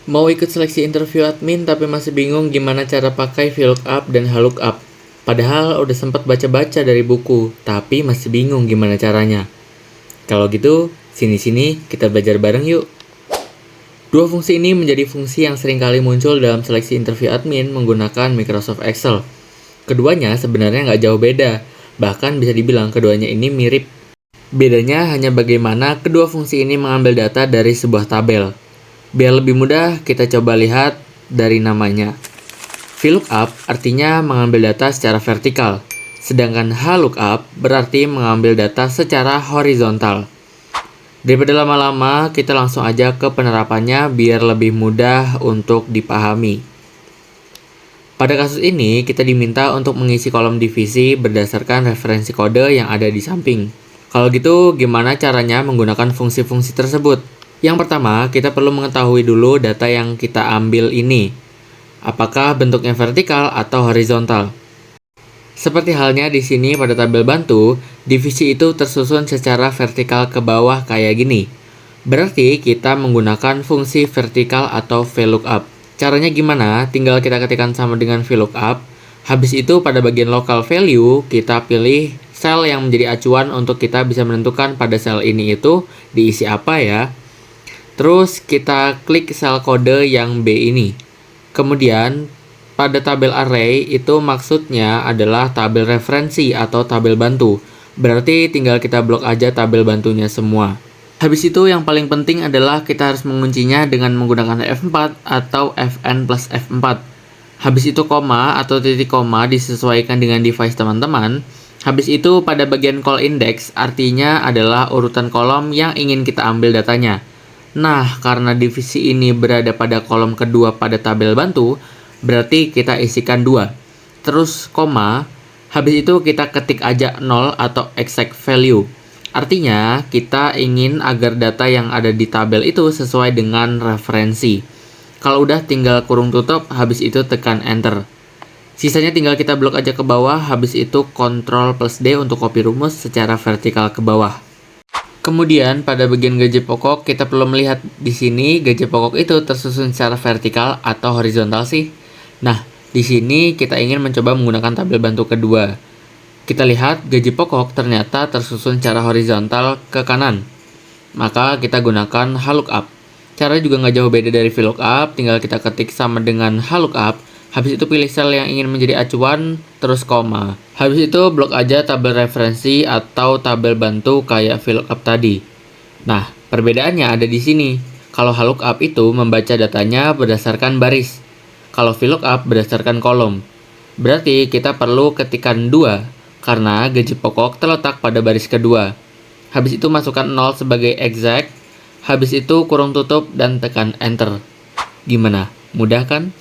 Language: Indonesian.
Mau ikut seleksi interview admin tapi masih bingung gimana cara pakai VLOOKUP dan HLOOKUP. Padahal udah sempat baca-baca dari buku, tapi masih bingung gimana caranya. Kalau gitu, sini-sini kita belajar bareng yuk. Dua fungsi ini menjadi fungsi yang sering kali muncul dalam seleksi interview admin menggunakan Microsoft Excel. Keduanya sebenarnya nggak jauh beda, bahkan bisa dibilang keduanya ini mirip. Bedanya hanya bagaimana kedua fungsi ini mengambil data dari sebuah tabel. Biar lebih mudah, kita coba lihat dari namanya. VLOOKUP artinya mengambil data secara vertikal, sedangkan HLOOKUP berarti mengambil data secara horizontal. Daripada lama-lama, kita langsung aja ke penerapannya biar lebih mudah untuk dipahami. Pada kasus ini, kita diminta untuk mengisi kolom divisi berdasarkan referensi kode yang ada di samping. Kalau gitu, gimana caranya menggunakan fungsi-fungsi tersebut? Yang pertama, kita perlu mengetahui dulu data yang kita ambil ini. Apakah bentuknya vertikal atau horizontal? Seperti halnya di sini pada tabel bantu, divisi itu tersusun secara vertikal ke bawah kayak gini. Berarti kita menggunakan fungsi vertikal atau VLOOKUP. Caranya gimana? Tinggal kita ketikkan sama dengan VLOOKUP. Habis itu pada bagian local value, kita pilih sel yang menjadi acuan untuk kita bisa menentukan pada sel ini itu diisi apa ya. Terus kita klik sel kode yang B ini. Kemudian pada tabel array itu maksudnya adalah tabel referensi atau tabel bantu. Berarti tinggal kita blok aja tabel bantunya semua. Habis itu yang paling penting adalah kita harus menguncinya dengan menggunakan F4 atau Fn plus F4. Habis itu koma atau titik koma disesuaikan dengan device teman-teman. Habis itu pada bagian call index artinya adalah urutan kolom yang ingin kita ambil datanya. Nah, karena divisi ini berada pada kolom kedua pada tabel bantu, berarti kita isikan 2. Terus koma, habis itu kita ketik aja 0 atau exact value. Artinya, kita ingin agar data yang ada di tabel itu sesuai dengan referensi. Kalau udah tinggal kurung tutup, habis itu tekan enter. Sisanya tinggal kita blok aja ke bawah, habis itu Ctrl plus D untuk copy rumus secara vertikal ke bawah. Kemudian pada bagian gaji pokok kita perlu melihat di sini gaji pokok itu tersusun secara vertikal atau horizontal sih. Nah, di sini kita ingin mencoba menggunakan tabel bantu kedua. Kita lihat gaji pokok ternyata tersusun secara horizontal ke kanan. Maka kita gunakan HLOOKUP. Caranya juga nggak jauh beda dari VLOOKUP, tinggal kita ketik sama dengan HLOOKUP. Habis itu pilih sel yang ingin menjadi acuan, terus koma. Habis itu blok aja tabel referensi atau tabel bantu kayak VLOOKUP tadi. Nah, perbedaannya ada di sini. Kalau HLOOKUP itu membaca datanya berdasarkan baris. Kalau VLOOKUP berdasarkan kolom. Berarti kita perlu ketikkan 2, karena gaji pokok terletak pada baris kedua. Habis itu masukkan 0 sebagai exact. Habis itu kurung tutup dan tekan enter. Gimana? Mudah kan?